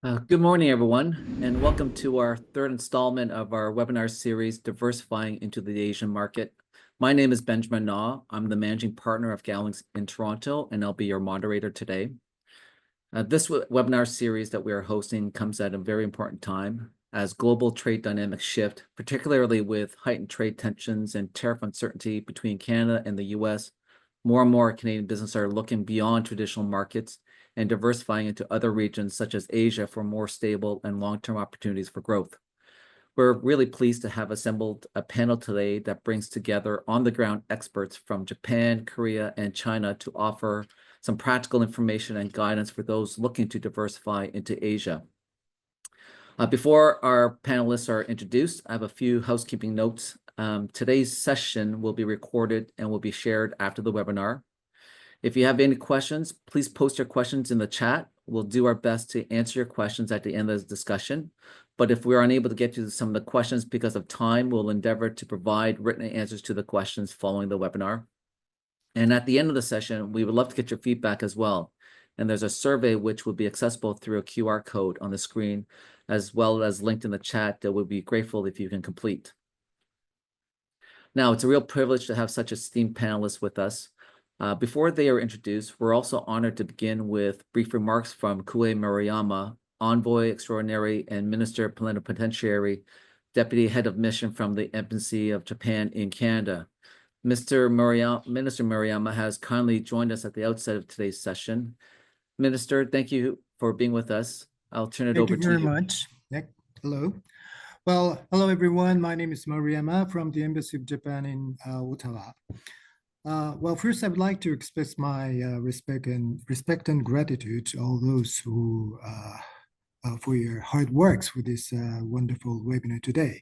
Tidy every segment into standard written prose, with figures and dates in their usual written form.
Good morning, everyone, and welcome to our third installment of our webinar series, Diversifying into the Asian Market. My name is Benjamin Na. I'm the managing partner of Gowlings in Toronto, and I'll be your moderator today. This webinar series that we are hosting comes at a very important time as global trade dynamics shift, particularly with heightened trade tensions and tariff uncertainty between Canada and the US. More and more Canadian businesses are looking beyond traditional markets and diversifying into other regions such as Asia for more stable and long-term opportunities for growth. We're really pleased to have assembled a panel today that brings together on-the-ground experts from Japan, Korea, and China to offer some practical information and guidance for those looking to diversify into Asia. Before our panelists are introduced, I have a few housekeeping notes. Today's session will be recorded and will be shared after the webinar. If you have any questions, please post your questions in the chat. We'll do our best to answer your questions at the end of the discussion. But if we're unable to get to some of the questions because of time, we'll endeavor to provide written answers to the questions following the webinar. And at the end of the session, we would love to get your feedback as well. And there's a survey which will be accessible through a QR code on the screen, as well as linked in the chat that we'll be grateful if you can complete. Now, it's a real privilege to have such esteemed panelists with us. Before they are introduced, we're also honored to begin with brief remarks from Kue Murayama, Envoy Extraordinary and Minister Plenipotentiary, Deputy Head of Mission from the Embassy of Japan in Canada. Minister Murayama has kindly joined us at the outset of today's session. Minister, thank you for being with us. I'll turn it over to you. Thank you very much, Nick. Hello. Well, hello, everyone. My name is Murayama from the Embassy of Japan in Ottawa. Well, first, I would like to express my respect and gratitude to all those who for your hard works for this wonderful webinar today.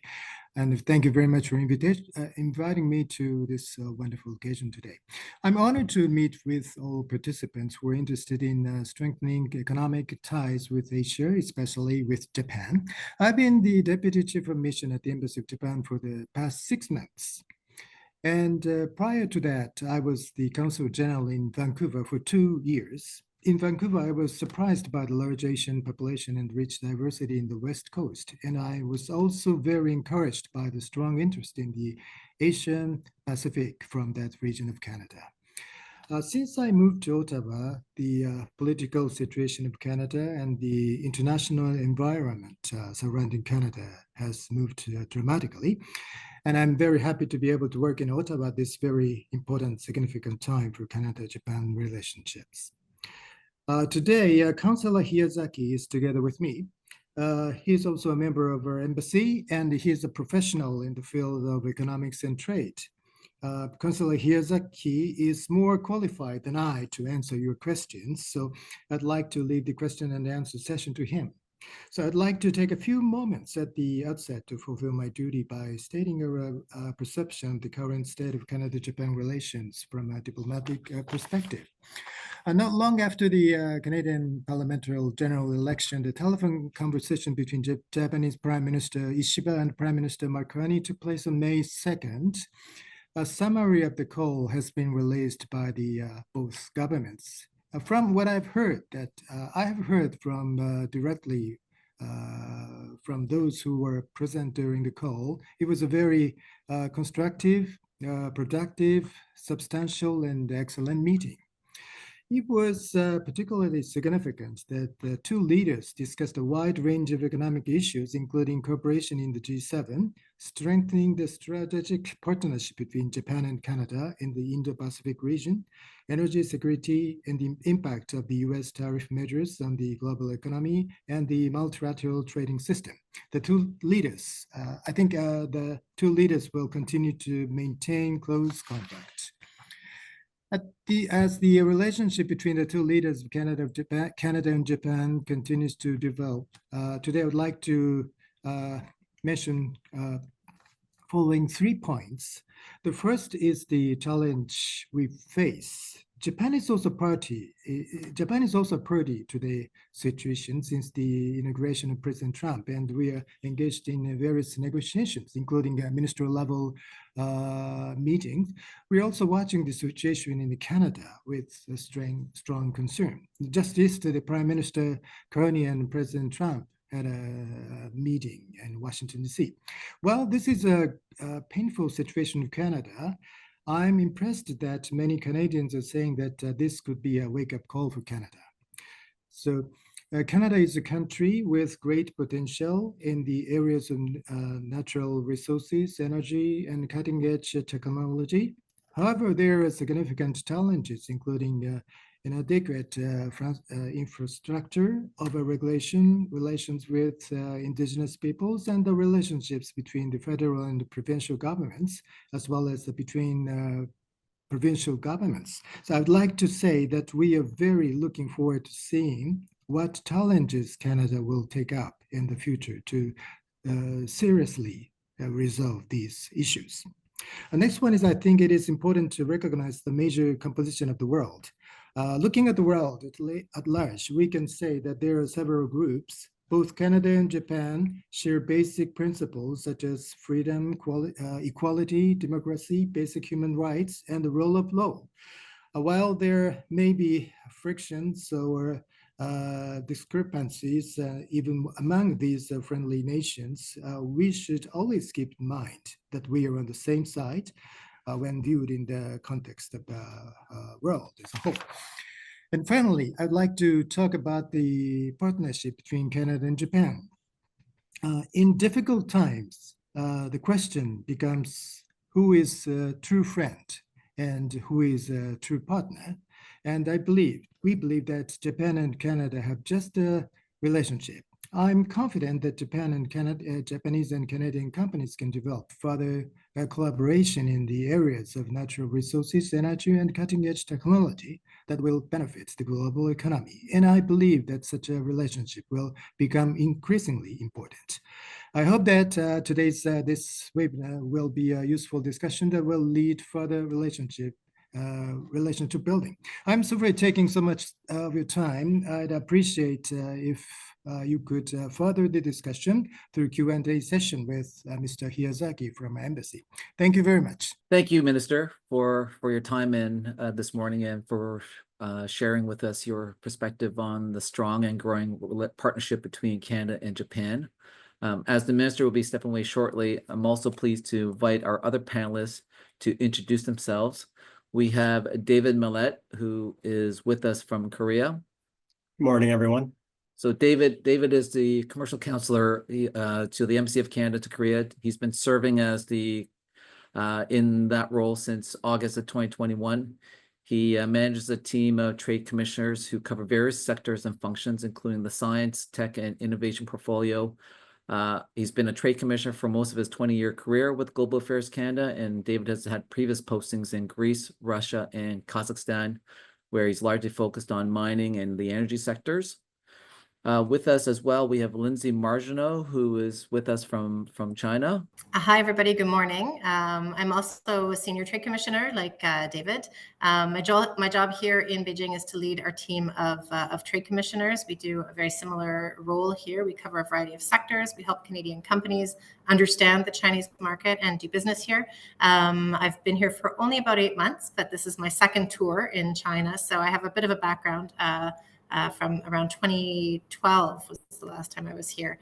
And thank you very much for inviting me to this wonderful occasion today. I'm honored to meet with all participants who are interested in strengthening economic ties with Asia, especially with Japan. I've been the Deputy Chief of Mission at the Embassy of Japan for the past 6 months. And prior to that, I was the Consul General in Vancouver for 2 years. In Vancouver, I was surprised by the large Asian population and rich diversity in the West Coast. And I was also very encouraged by the strong interest in the Asian Pacific from that region of Canada. Since I moved to Ottawa, the political situation of Canada and the international environment surrounding Canada has moved dramatically. And I'm very happy to be able to work in Ottawa at this very important, significant time for Canada-Japan relationships. Today, Councillor Hiyazaki is together with me. He's also a member of our embassy, and he's a professional in the field of economics and trade. Councillor Hiyazaki is more qualified than I to answer your questions, so I'd like to leave the question and answer session to him. So I'd like to take a few moments at the outset to fulfill my duty by stating a perception of the current state of Canada-Japan relations from a diplomatic perspective. Not long after the Canadian parliamentary general election, the telephone conversation between Japanese Prime Minister Ishiba and Prime Minister Marconi took place on May 2nd. A summary of the call has been released by the both governments. From what I've heard, I have heard from directly from those who were present during the call, it was a very constructive, productive, substantial, and excellent meeting. It was particularly significant that the two leaders discussed a wide range of economic issues, including cooperation in the G7, strengthening the strategic partnership between Japan and Canada in the Indo-Pacific region, energy security, and the impact of the US tariff measures on the global economy, and the multilateral trading system. The two leaders, I think the two leaders will continue to maintain close contact. As the relationship between the two leaders of Canada and Japan continues to develop, today I would like to mention following 3 points. The first is the challenge we face Japan is also Japan is also party to the situation since the inauguration of President Trump, and we are engaged in various negotiations, including ministerial level meetings. We're also watching the situation in Canada with a strong concern. Just yesterday, Prime Minister Carney and President Trump had a meeting in Washington, D.C. Well, this is a painful situation in Canada. I'm impressed that many Canadians are saying that this could be a wake-up call for Canada. So Canada is a country with great potential in the areas of natural resources, energy, and cutting-edge technology. However, there are significant challenges, including inadequate infrastructure, overregulation, relations with indigenous peoples, and the relationships between the federal and the provincial governments, as well as between provincial governments. So I'd like to say that we are very looking forward to seeing what challenges Canada will take up in the future to seriously resolve these issues. The next one is, I think it is important to recognize the major composition of the world. Looking at the world at large, we can say that there are several groups. Both Canada and Japan share basic principles such as freedom, equality, democracy, basic human rights, and the rule of law. While there may be frictions or discrepancies even among these friendly nations, we should always keep in mind that we are on the same side when viewed in the context of the world as a whole. And finally, I'd like to talk about the partnership between Canada and Japan. In difficult times, the question becomes who is a true friend and who is a true partner. And we believe that Japan and Canada have just a relationship. I'm confident that Japanese and Canadian companies can develop further collaboration in the areas of natural resources, energy, and cutting-edge technology that will benefit the global economy. And I believe that such a relationship will become increasingly important. I hope that this webinar will be a useful discussion that will lead further relationship building. I'm sorry taking so much of your time. I'd appreciate if you could further the discussion through Q&A session with Mr. Hiyazaki from our embassy. Thank you very much. Thank you, Minister, for your time in this morning and for sharing with us your perspective on the strong and growing partnership between Canada and Japan. As the Minister will be stepping away shortly, I'm also pleased to invite our other panelists to introduce themselves. We have David Millett, who is with us from Korea. Good morning, everyone. So David is the commercial counselor to the Embassy of Canada to Korea. He's been serving as in that role since August of 2021. He manages a team of trade commissioners who cover various sectors and functions, including the science, tech, and innovation portfolio. He's been a trade commissioner for most of his 20-year career with Global Affairs Canada, and David has had previous postings in Greece, Russia, and Kazakhstan, where he's largely focused on mining and the energy sectors. With us as well, we have Lindsay Margenot, who is with us from China. Hi, everybody. Good morning. I'm also a senior trade commissioner like David. My job here in Beijing is to lead our team of trade commissioners. We do a very similar role here. We cover a variety of sectors. We help Canadian companies understand the Chinese market and do business here. I've been here for only about 8 months, but this is my second tour in China. So I have a bit of a background from around 2012 was the last time I was here.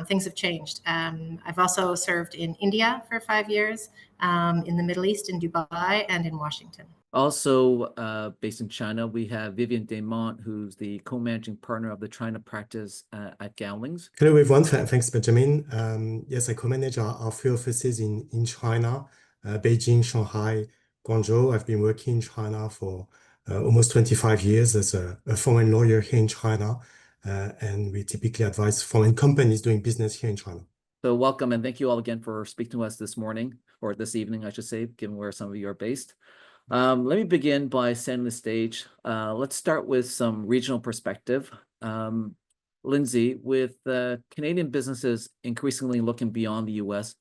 Things have changed. I've also served in India for 5 years, in the Middle East, in Dubai, and in Washington. Also based in China, we have Vivian Desmonts, who's the co-managing partner of the China practice at Gowlings. Hello, everyone. Thanks, Benjamin. Yes, I co-manage our field offices in China, Beijing, Shanghai, Guangzhou. I've been working in China for almost 25 years as a foreign lawyer here in China, and we typically advise foreign companies doing business here in China. So welcome, and thank you all again for speaking to us this morning, or this evening, I should say, given where some of you are based. Let me begin by setting the stage. Let's start with some regional perspective. Lindsay, with Canadian businesses increasingly looking beyond the US,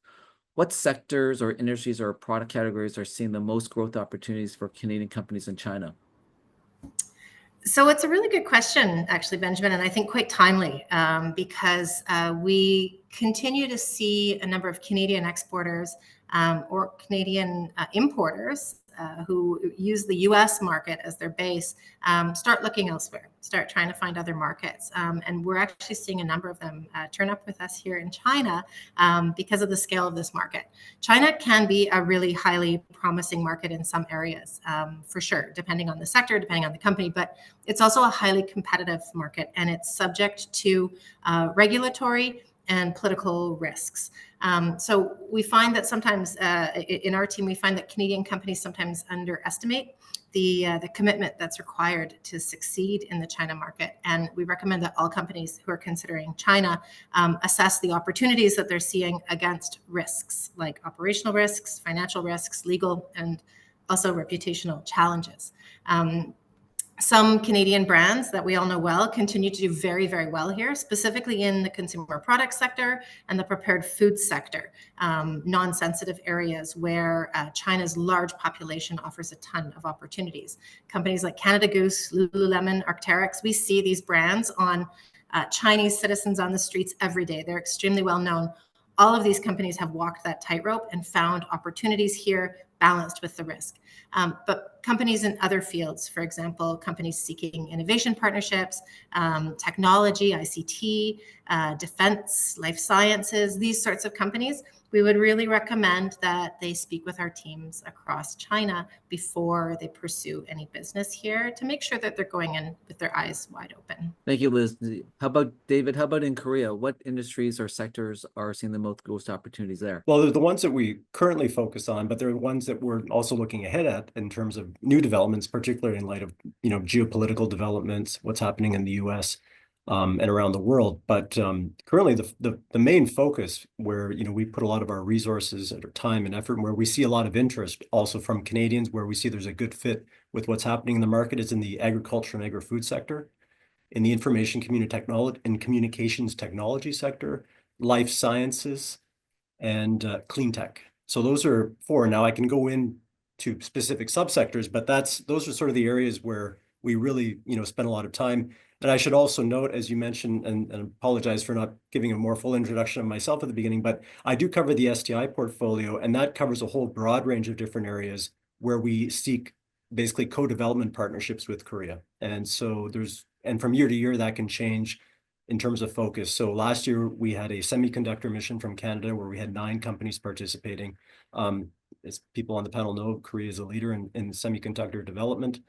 what sectors or industries or product categories are seeing the most growth opportunities for Canadian companies in China? So it's a really good question, actually, Benjamin, and I think quite timely because we continue to see a number of Canadian exporters or Canadian importers who use the US market as their base start looking elsewhere, start trying to find other markets. And we're actually seeing a number of them turn up with us here in China because of the scale of this market. China can be a really highly promising market in some areas, for sure, depending on the sector, depending on the company, but it's also a highly competitive market and it's subject to regulatory and political risks. So we find that sometimes in our team, we find that Canadian companies sometimes underestimate the commitment that's required to succeed in the China market. And we recommend that all companies who are considering China assess the opportunities that they're seeing against risks like operational risks, financial risks, legal, and also reputational challenges. Some Canadian brands that we all know well continue to do very, very well here, specifically in the consumer product sector and the prepared food sector, non-sensitive areas where China's large population offers a ton of opportunities. Companies like Canada Goose, Lululemon, Arc'teryx, we see these brands on Chinese citizens on the streets every day. They're extremely well known. All of these companies have walked that tightrope and found opportunities here balanced with the risk. But companies in other fields, for example, companies seeking innovation partnerships, technology, ICT, defense, life sciences, these sorts of companies, we would really recommend that they speak with our teams across China before they pursue any business here to make sure that they're going in with their eyes wide open. Thank you, Liz. How about David? How about in Korea? What industries or sectors are seeing the most opportunities there? Well, they're the ones that we currently focus on, but they're the ones that we're also looking ahead at in terms of new developments, particularly in light of, geopolitical developments, what's happening in the US and around the world. But currently the main focus where, we put a lot of our resources and our time and effort, and where we see a lot of interest also from Canadians, where we see there's a good fit with what's happening in the market, is in the agriculture and agri-food sector, in the information communications technology sector, life sciences, and clean tech. So those are four. Now I can go into specific subsectors, but those are sort of the areas where we really, spend a lot of time. And I should also note, as you mentioned, and apologize for not giving a more full introduction of myself at the beginning, but I do cover the STI portfolio, and that covers a whole broad range of different areas where we seek basically co-development partnerships with Korea. And so and from year to year, that can change in terms of focus. So last year we had a semiconductor mission from Canada where we had 9 companies participating. As people on the panel know, Korea is a leader in semiconductor development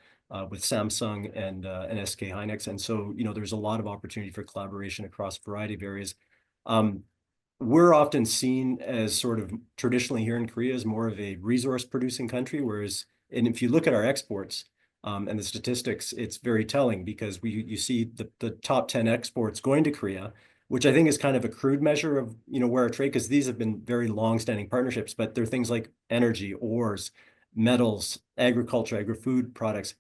with Samsung and SK Hynix. And so, there's a lot of opportunity for collaboration across a variety of areas. We're often seen as sort of traditionally here in Korea as more of a resource producing country, and if you look at our exports, and the statistics, it's very telling because you see the top 10 exports going to Korea, which I think is kind of a crude measure of, where our trade, because these have been very long-standing partnerships, but they're things like energy, ores, metals, agriculture, agri-food products.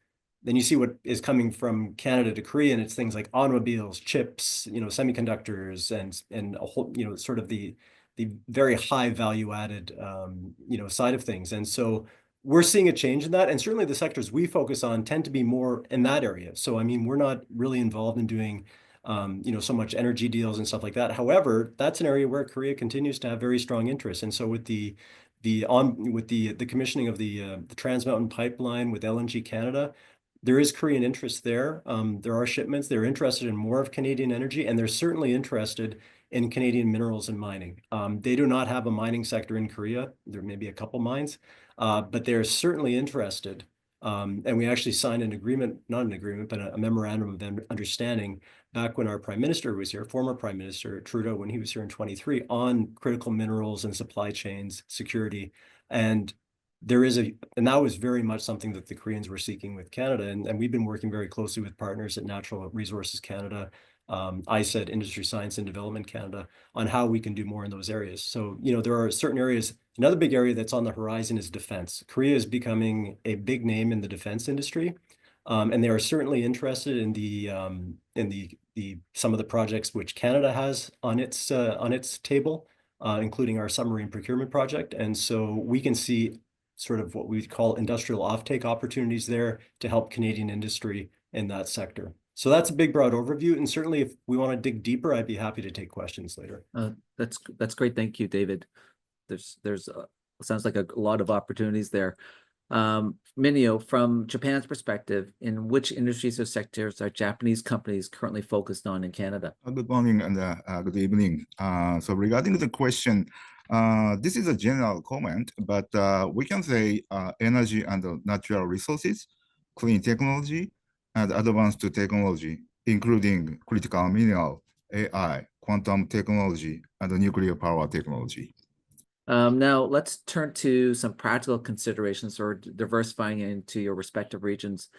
Then you see what is coming from Canada to Korea, and it's things like automobiles, chips, semiconductors, and a whole, sort of the very high value-added, side of things. And so we're seeing a change in that, and certainly the sectors we focus on tend to be more in that area. So, I mean, we're not really involved in doing, so much energy deals and stuff like that. However, that's an area where Korea continues to have very strong interest. And so with the commissioning of the Trans Mountain Pipeline with LNG Canada, there is Korean interest there. There are shipments. They're interested in more of Canadian energy, and they're certainly interested in Canadian minerals and mining. They do not have a mining sector in Korea. There may be a couple mines, but they're certainly interested. And we actually signed a memorandum of understanding back when our Prime Minister was here, former Prime Minister Trudeau, when he was here in 23, on critical minerals and supply chains security. And that was very much something that the Koreans were seeking with Canada. And we've been working very closely with partners at Natural Resources Canada, ISED, Industry Science and Development Canada, on how we can do more in those areas. So, there are certain areas. Another big area that's on the horizon is defense. Korea is becoming a big name in the defense industry. And they are certainly interested in some of the projects which Canada has on its table, including our submarine procurement project. And so we can see sort of what we call industrial offtake opportunities there to help Canadian industry in that sector. So that's a big, broad overview. And certainly if we want to dig deeper, I'd be happy to take questions later. That's great. Thank you, David. There's sounds like a lot of opportunities there. Minio, from Japan's perspective, in which industries or sectors are Japanese companies currently focused on in Canada? Good morning and good evening. So regarding the question, this is a general comment, but we can say energy and natural resources, clean technology, and advanced technology, including critical mineral, AI, quantum technology, and nuclear power technology. Now let's turn to some practical considerations for diversifying into your respective regions.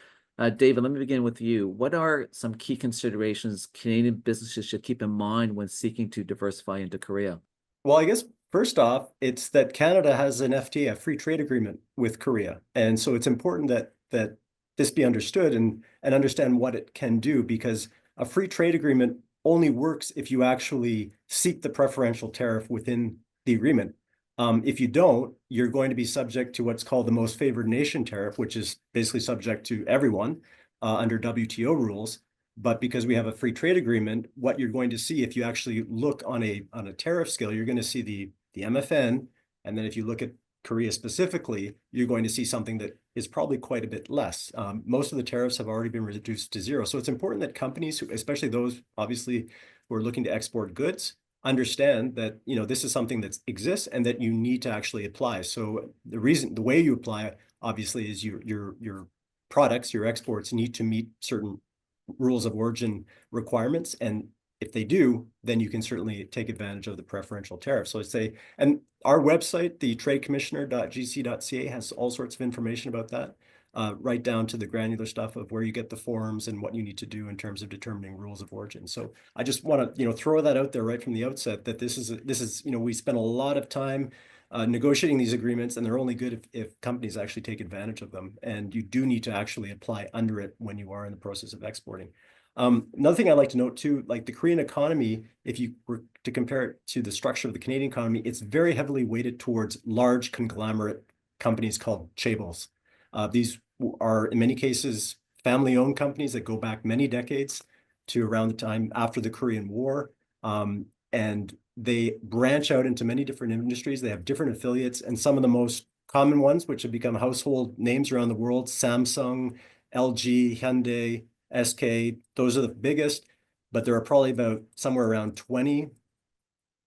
David, let me begin with you. What are some key considerations Canadian businesses should keep in mind when seeking to diversify into Korea? Well, I guess first off, it's that Canada has an FTA, a free trade agreement with Korea. And so it's important that this be understood and understand what it can do, because a free trade agreement only works if you actually seek the preferential tariff within the agreement. If you don't, you're going to be subject to what's called the most favored nation tariff, which is basically subject to everyone under WTO rules. But because we have a free trade agreement, what you're going to see, if you actually look on a tariff scale, you're going to see the MFN. And then if you look at Korea specifically, you're going to see something that is probably quite a bit less. Most of the tariffs have already been reduced to zero. So it's important that companies, especially those obviously who are looking to export goods, understand that, you know, this is something that exists and that you need to actually apply. So the way you apply, obviously, is your products, your exports need to meet certain rules of origin requirements. And if they do, then you can certainly take advantage of the preferential tariff. So I'd say, and our website, the tradecommissioner.gc.ca, has all sorts of information about that, right down to the granular stuff of where you get the forms and what you need to do in terms of determining rules of origin. So I just want to, throw that out there right from the outset, that this is, we spend a lot of time negotiating these agreements, and they're only good if companies actually take advantage of them. And you do need to actually apply under it when you are in the process of exporting. Another thing I'd like to note too, like the Korean economy, if you were to compare it to the structure of the Canadian economy, it's very heavily weighted towards large conglomerate companies called chaebols. These are in many cases family-owned companies that go back many decades to around the time after the Korean War. And they branch out into many different industries. They have different affiliates, and some of the most common ones, which have become household names around the world, Samsung, LG, Hyundai, SK, those are the biggest, but there are probably about somewhere around 20.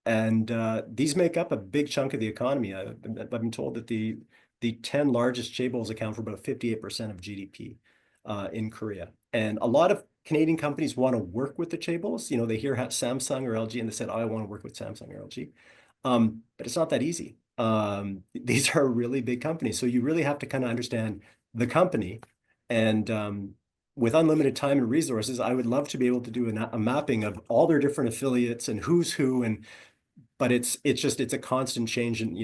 And these make up a big chunk of the economy. I've been told that the 10 largest chaebols account for about 58% of GDP in Korea. And a lot of Canadian companies want to work with the chaebols. They hear Samsung or LG and they said, oh, I want to work with Samsung or LG. But it's not that easy. These are really big companies. So you really have to kind of understand the company. And with unlimited time and resources, I would love to be able to do a mapping of all their different affiliates and who's who. But it's a constant change, and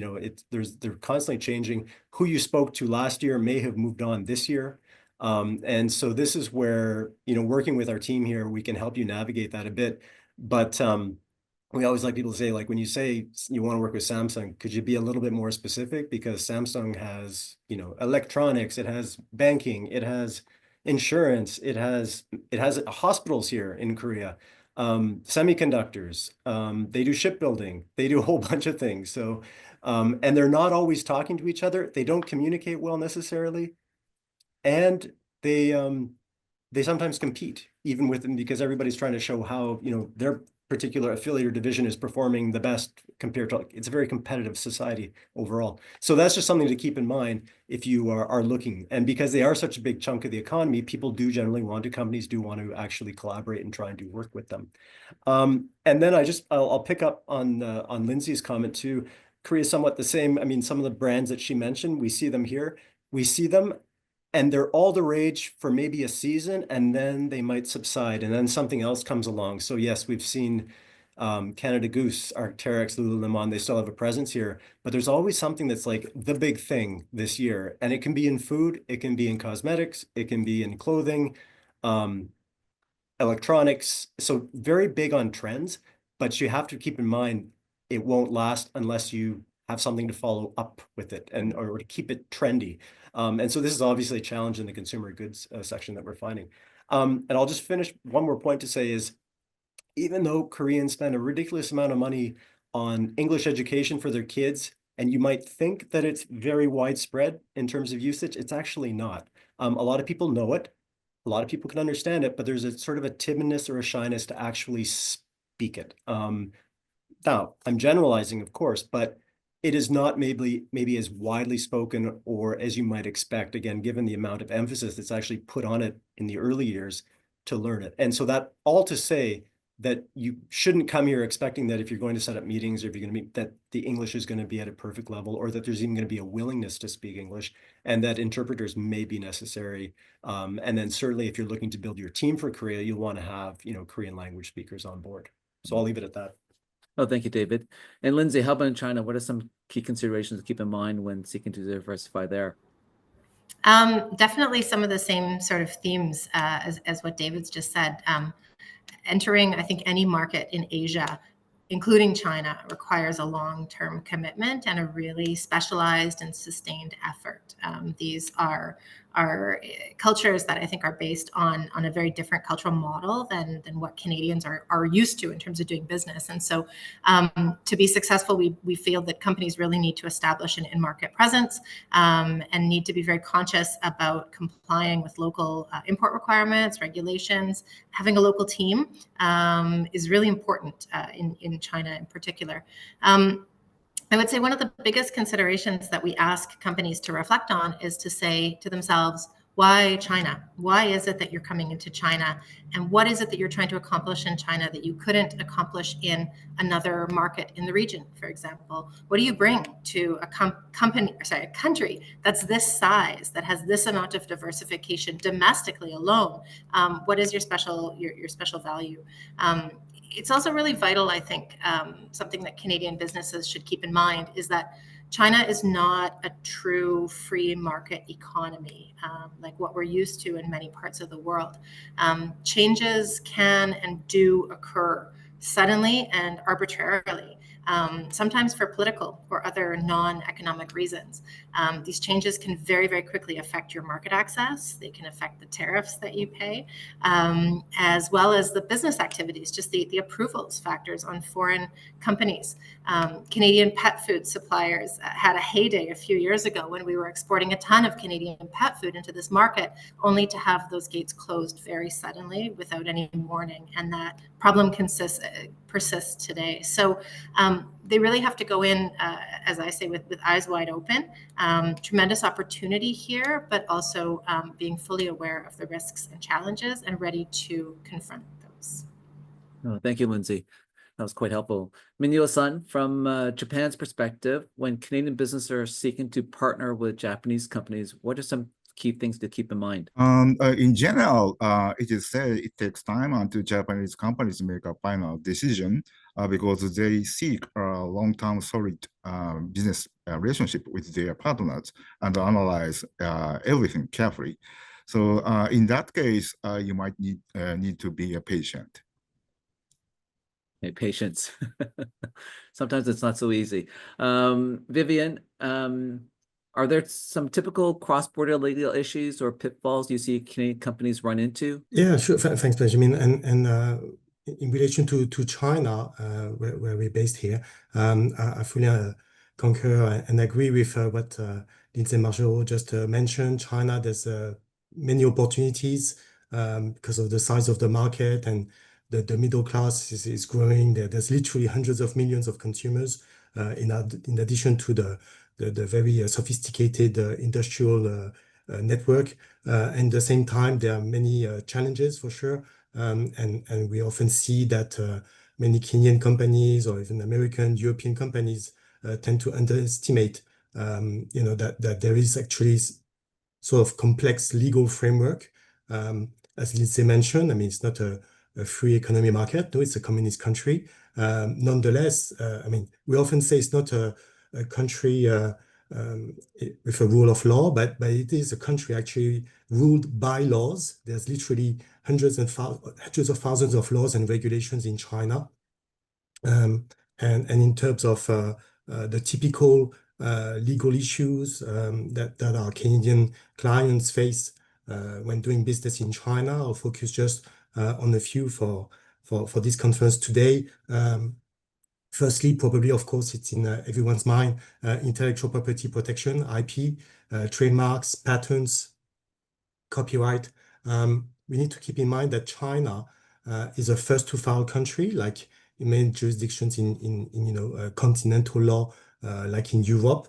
they're constantly changing. Who you spoke to last year may have moved on this year. And so this is where, working with our team here, we can help you navigate that a bit. But we always like people to say, like, when you say you want to work with Samsung, could you be a little bit more specific? Because Samsung has, electronics, it has banking, it has insurance, it has hospitals here in Korea, semiconductors, they do shipbuilding, they do a whole bunch of things. So, and they're not always talking to each other. They don't communicate well necessarily. And they sometimes compete even with them, because everybody's trying to show how, their particular affiliate or division is performing the best compared to, it's a very competitive society overall. So that's just something to keep in mind if you are looking. And because they are such a big chunk of the economy, people do generally companies do want to actually collaborate and try and do work with them. And then I'll pick up on Lindsay's comment too. Korea is somewhat the same. I mean, some of the brands that she mentioned, we see them here. We see them, and they're all the rage for maybe a season, and then they might subside, and then something else comes along. So yes, we've seen Canada Goose, Arc'teryx, Lululemon, they still have a presence here, but there's always something that's like the big thing this year. And it can be in food, it can be in cosmetics, it can be in clothing, electronics. So very big on trends, but you have to keep in mind, it won't last unless you have something to follow up with it or to keep it trendy. And so this is obviously a challenge in the consumer goods section that we're finding. And I'll just finish one more point to say is, even though Koreans spend a ridiculous amount of money on English education for their kids, and you might think that it's very widespread in terms of usage, it's actually not. A lot of people know it, a lot of people can understand it, but there's a sort of a timidness or a shyness to actually speak it. Now, I'm generalizing, of course, but it is not maybe as widely spoken or as you might expect, again, given the amount of emphasis that's actually put on it in the early years to learn it. And so that all to say that you shouldn't come here expecting that if you're going to set up meetings or if you're going to meet, that the English is going to be at a perfect level, or that there's even going to be a willingness to speak English, and that interpreters may be necessary. And then certainly if you're looking to build your team for Korea, you'll want to have, Korean language speakers on board. So I'll leave it at that. Oh, thank you, David. And Lindsay, how about in China? What are some key considerations to keep in mind when seeking to diversify there? Definitely some of the same sort of themes as what David's just said. Entering, I think, any market in Asia, including China, requires a long-term commitment and a really specialized and sustained effort. These are cultures that I think are based on a very different cultural model than what Canadians are used to in terms of doing business. And so to be successful, we feel that companies really need to establish an in-market presence and need to be very conscious about complying with local import requirements, regulations. Having a local team is really important in China in particular. I would say one of the biggest considerations that we ask companies to reflect on is to say to themselves, why China? Why is it that you're coming into China? And what is it that you're trying to accomplish in China that you couldn't accomplish in another market in the region, for example? What do you bring to a country that's this size, that has this amount of diversification domestically alone? What is your special value? It's also really vital, I think, something that Canadian businesses should keep in mind is that China is not a true free market economy like what we're used to in many parts of the world. Changes can and do occur suddenly and arbitrarily. Sometimes for political or other non-economic reasons. These changes can very, very quickly affect your market access. They can affect the tariffs that you pay, as well as the business activities, just the approvals factors on foreign companies. Canadian pet food suppliers had a heyday a few years ago when we were exporting a ton of Canadian pet food into this market, only to have those gates closed very suddenly without any warning. And that problem persists today. So they really have to go in, as I say, with eyes wide open. Tremendous opportunity here, but also being fully aware of the risks and challenges and ready to confront those. Oh, thank you, Lindsay. That was quite helpful. Minyo-san, from Japan's perspective, when Canadian businesses are seeking to partner with Japanese companies, what are some key things to keep in mind? In general, it is said it takes time until Japanese companies make a final decision because they seek a long-term solid business relationship with their partners and analyze everything carefully. So in that case, you might need to be a patient. Hey, patience. Sometimes it's not so easy. Vivian, are there some typical cross-border legal issues or pitfalls you see Canadian companies run into? Yeah, sure. Thanks, Benjamin. And in relation to China, where we're based here, I fully concur and agree with what Lindsay Margeau just mentioned. China, there's many opportunities because of the size of the market, and the middle class is growing. There's literally hundreds of millions of consumers in addition to the very sophisticated industrial network. And at the same time, there are many challenges for sure. And we often see that many Kenyan companies or even American, European companies tend to underestimate, that there is actually sort of complex legal framework. As Lindsay mentioned, I mean, it's not a free economy market. No, it's a communist country. Nonetheless, I mean, we often say it's not a country with a rule of law, but it is a country actually ruled by laws. There's literally hundreds of thousands of laws and regulations in China. And in terms of the typical legal issues that our Canadian clients face, when doing business in China. I'll focus just on a few for this conference today. Firstly, probably, of course, it's in everyone's mind, intellectual property protection, IP, trademarks, patents, copyright. We need to keep in mind that China is a first to file country, like in many jurisdictions in continental law, like in Europe.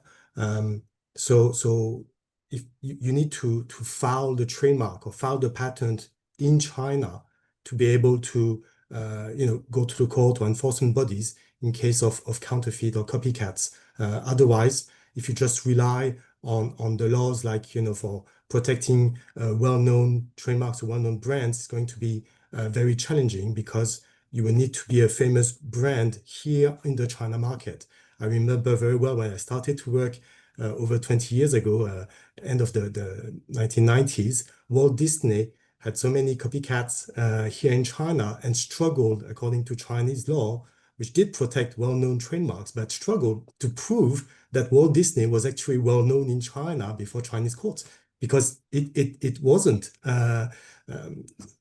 So if you need to file the trademark or file the patent in China to be able to go to the court or enforcement bodies in case of counterfeit or copycats. Otherwise, if you just rely on the laws, like for protecting well-known trademarks or well-known brands, it's going to be very challenging, because you will need to be a famous brand here in the China market. I remember very well when I started to work over 20 years ago, end of the 1990s, Walt Disney had so many copycats here in China and struggled, according to Chinese law, which did protect well-known trademarks, but struggled to prove that Walt Disney was actually well-known in China before Chinese courts, because it wasn't.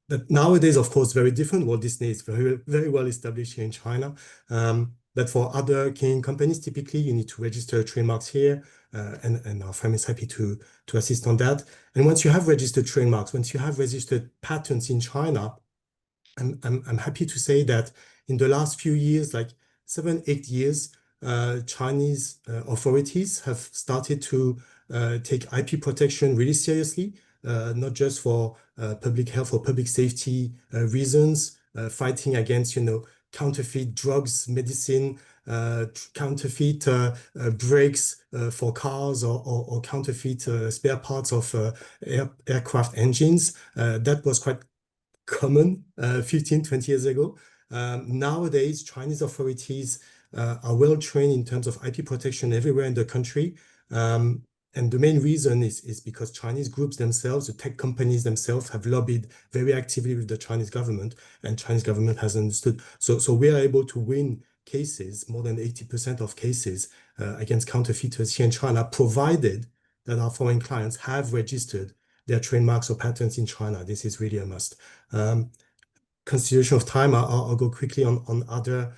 But nowadays, of course, very different. Walt Disney is very, very well established here in China. But for other Kenyan companies, typically you need to register trademarks here, and our firm is happy to assist on that. And once you have registered trademarks, once you have registered patents in China, I'm happy to say that in the last few years, like 7-8 years, Chinese authorities have started to take IP protection really seriously, not just for public health or public safety reasons, fighting against counterfeit drugs, medicine, counterfeit brakes for cars, or counterfeit spare parts of aircraft engines. That was quite common 15-20 years ago. Nowadays, Chinese authorities are well trained in terms of IP protection everywhere in the country. And the main reason is because Chinese groups themselves, the tech companies themselves, have lobbied very actively with the Chinese government, and Chinese government has understood. So we are able to win cases, more than 80% of cases against counterfeiters here in China, provided that our foreign clients have registered their trademarks or patents in China. This is really a must. Consideration of time, I'll go quickly on other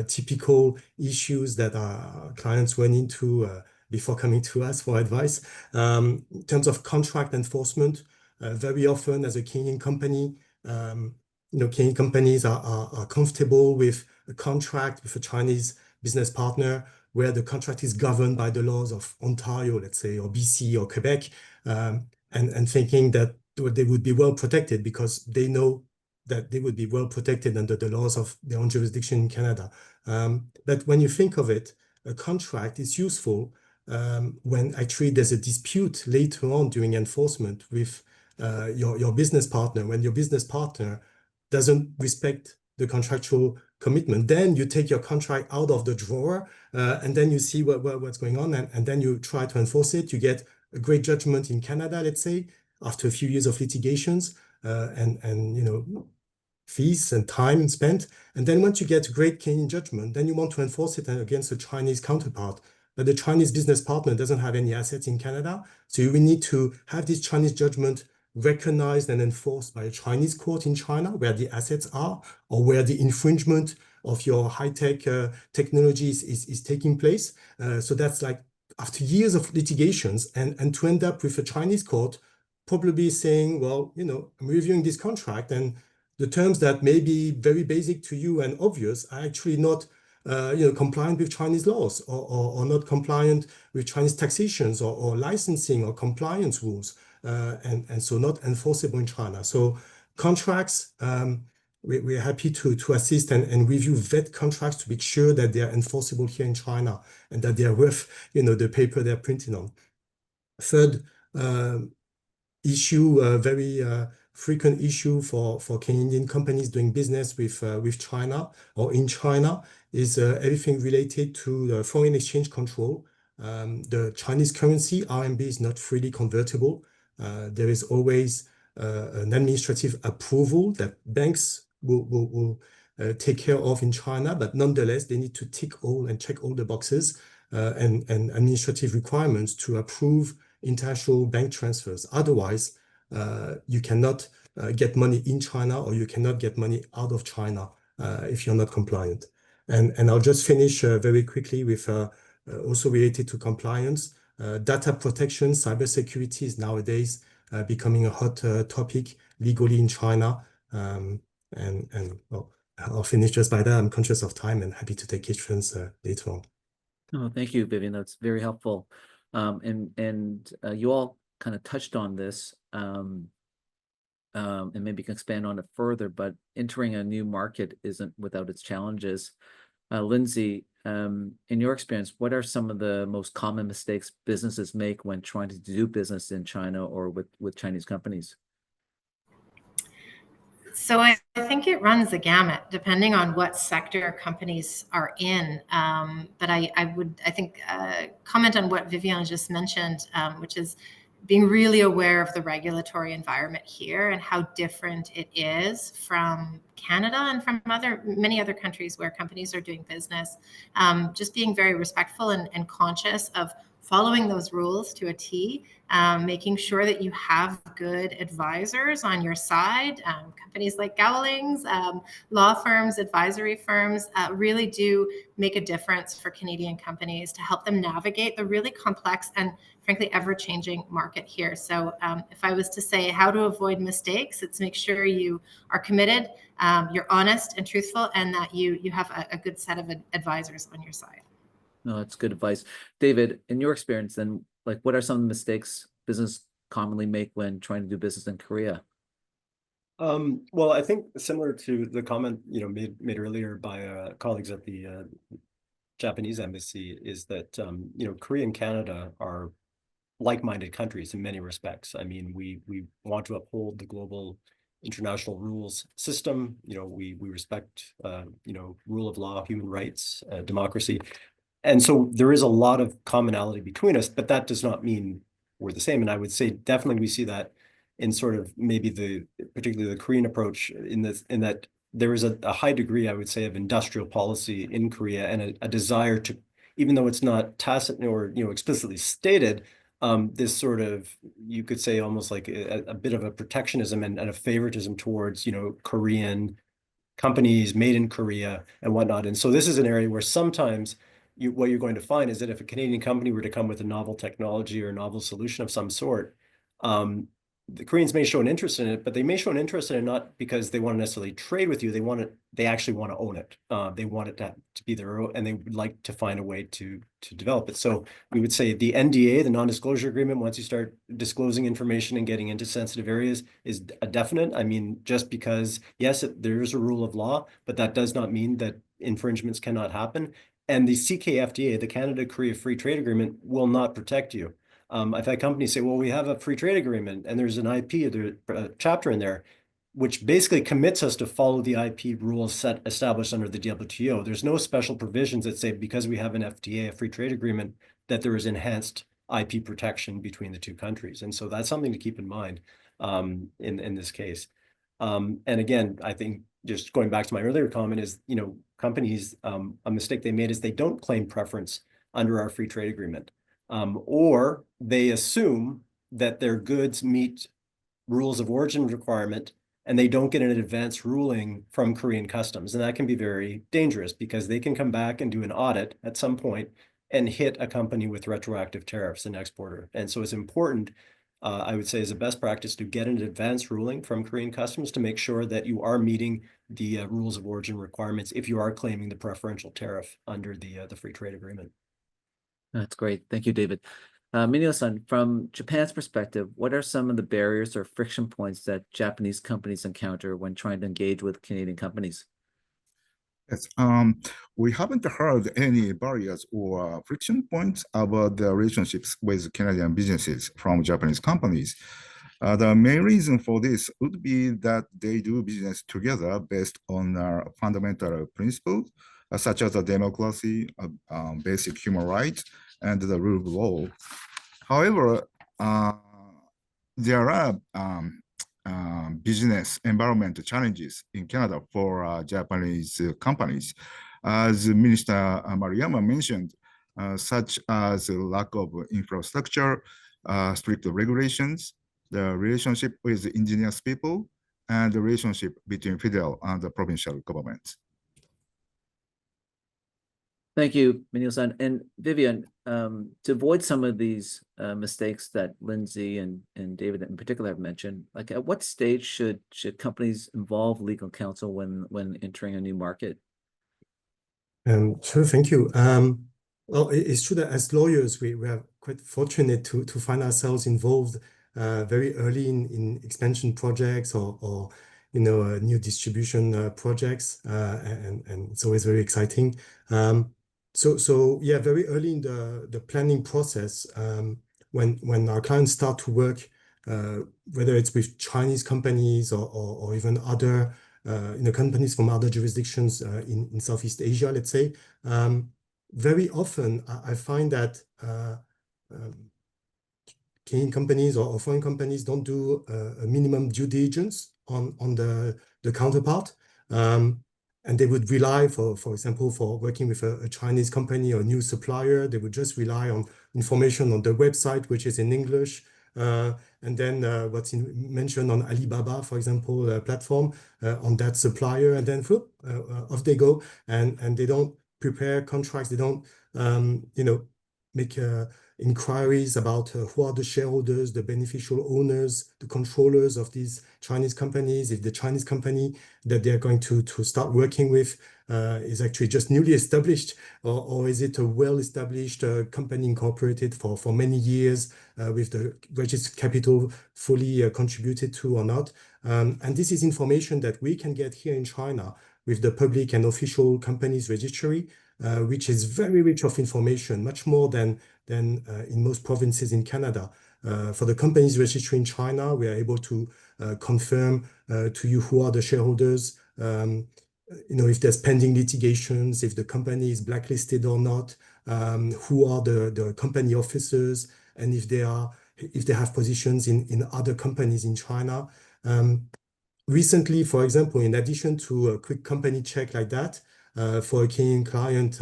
typical issues that our clients run into before coming to us for advice. In terms of contract enforcement, very often as a Kenyan company, Kenyan companies are comfortable with a contract with a Chinese business partner where the contract is governed by the laws of Ontario, let's say, or BC or Quebec, and thinking that they would be well protected because they know that they would be well protected under the laws of their own jurisdiction in Canada. But when you think of it, a contract is useful when actually there's a dispute later on during enforcement with your business partner. When your business partner doesn't respect the contractual commitment, then you take your contract out of the drawer and then you see what's going on, and then you try to enforce it. You get a great judgment in Canada, let's say, after a few years of litigations and fees and time spent. And then once you get a great Kenyan judgment, then you want to enforce it against a Chinese counterpart. But the Chinese business partner doesn't have any assets in Canada. So you will need to have this Chinese judgment recognized and enforced by a Chinese court in China, where the assets are, or where the infringement of your high-tech technologies is taking place. So that's like after years of litigations, and to end up with a Chinese court probably saying, well, I'm reviewing this contract, and the terms that may be very basic to you and obvious are actually not compliant with Chinese laws, or not compliant with Chinese taxations or licensing or compliance rules, and so not enforceable in China. So contracts, we're happy to assist and review, vet contracts to make sure that they are enforceable here in China and that they are worth the paper they're printing on. Third issue, very frequent issue for Kenyan companies doing business with China or in China, is everything related to the foreign exchange control. The Chinese currency, RMB, is not freely convertible. There is always an administrative approval that banks will take care of in China, but nonetheless, they need to tick all and check all the boxes and administrative requirements to approve international bank transfers. Otherwise, you cannot get money in China, or you cannot get money out of China if you're not compliant. And I'll just finish very quickly with also related to compliance. Data protection, cybersecurity is nowadays becoming a hot topic legally in China. Well, I'll finish just by that. I'm conscious of time and happy to take questions later on. Oh, thank you, Vivian. That's very helpful. And you all kind of touched on this, and maybe you can expand on it further, but entering a new market isn't without its challenges. Lindsay, in your experience, what are some of the most common mistakes businesses make when trying to do business in China or with Chinese companies? So I think it runs the gamut depending on what sector companies are in. But I think comment on what Vivian just mentioned, which is being really aware of the regulatory environment here and how different it is from Canada and from many other countries where companies are doing business. Just being very respectful and conscious of following those rules to a T, making sure that you have good advisors on your side. Companies like Gowlings, law firms, advisory firms really do make a difference for Canadian companies to help them navigate the really complex and frankly ever-changing market here. So if I was to say how to avoid mistakes, it's make sure you are committed, you're honest and truthful, and that you have a good set of advisors on your side. No, that's good advice. David, in your experience, then, like, what are some of the mistakes business commonly make when trying to do business in Korea? Well, I think similar to the comment made earlier by colleagues at the Japanese embassy is that Korea and Canada are like-minded countries in many respects. I mean, we want to uphold the global international rules system. We respect rule of law, human rights, democracy. And so there is a lot of commonality between us, but that does not mean we're the same. And I would say definitely we see that in sort of maybe particularly the Korean approach in that there is a high degree, I would say, of industrial policy in Korea and a desire to, even though it's not tacit or explicitly stated, this sort of, you could say almost like a bit of a protectionism and a favoritism towards Korean companies made in Korea and whatnot. And so this is an area where sometimes what you're going to find is that if a Canadian company were to come with a novel technology or a novel solution of some sort, the Koreans may show an interest in it, but they may show an interest in it not because they want to necessarily trade with you. They actually want to own it. They want it to be their own, and they would like to find a way to develop it. So we would say the NDA, the non-disclosure agreement, once you start disclosing information and getting into sensitive areas, is a definite. I mean, just because, yes, there is a rule of law, but that does not mean that infringements cannot happen. And the CKFTA, the Canada-Korea Free Trade Agreement, will not protect you. I've had companies say, well, we have a free trade agreement and there's an IP, a chapter in there, which basically commits us to follow the IP rules established under the WTO. There's no special provisions that say because we have an FTA, a free trade agreement, that there is enhanced IP protection between the two countries. And so that's something to keep in mind in this case. And again, I think just going back to my earlier comment is, companies, a mistake they made is they don't claim preference under our free trade agreement. Or they assume that their goods meet rules of origin requirement and they don't get an advance ruling from Korean customs. And that can be very dangerous because they can come back and do an audit at some point and hit a company with retroactive tariffs, an exporter. And so it's important, I would say, as a best practice to get an advance ruling from Korean customs to make sure that you are meeting the rules of origin requirements if you are claiming the preferential tariff under the free trade agreement. That's great. Thank you, David. Minio-san, from Japan's perspective, what are some of the barriers or friction points that Japanese companies encounter when trying to engage with Canadian companies? Yes, we haven't heard any barriers or friction points about the relationships with Canadian businesses from Japanese companies. The main reason for this would be that they do business together based on fundamental principles, such as democracy, basic human rights, and the rule of law. However, there are business environment challenges in Canada for Japanese companies. As Minister Maruyama mentioned, such as lack of infrastructure, strict regulations, the relationship with the indigenous people, and the relationship between federal and the provincial governments. Thank you, Minio-san. And Vivian, to avoid some of these mistakes that Lindsay and David in particular have mentioned, like at what stage should companies involve legal counsel when entering a new market? Sure, thank you. Well, it's true that as lawyers, we are quite fortunate to find ourselves involved very early in expansion projects or new distribution projects, and it's always very exciting. So yeah, very early in the planning process, when our clients start to work, whether it's with Chinese companies or even other companies from other jurisdictions in Southeast Asia, let's say, very often I find that Canadian companies or foreign companies don't do a minimum due diligence on the counterpart. And they would rely, for example, for working with a Chinese company or a new supplier, they would just rely on information on the website, which is in English. And then what's mentioned on Alibaba, for example, platform on that supplier, and then whoop, off they go, and they don't prepare contracts. They don't, make inquiries about who are the shareholders, the beneficial owners, the controllers of these Chinese companies. If the Chinese company that they're going to start working with is actually just newly established, or is it a well-established company incorporated for many years with the registered capital fully contributed to or not. And this is information that we can get here in China with the public and official companies registry, which is very rich of information, much more than in most provinces in Canada. For the companies registry in China, we are able to confirm to you who are the shareholders, if there's pending litigations, if the company is blacklisted or not, who are the company officers, and if they have positions in other companies in China. Recently, for example, in addition to a quick company check like that, for a Kenyan client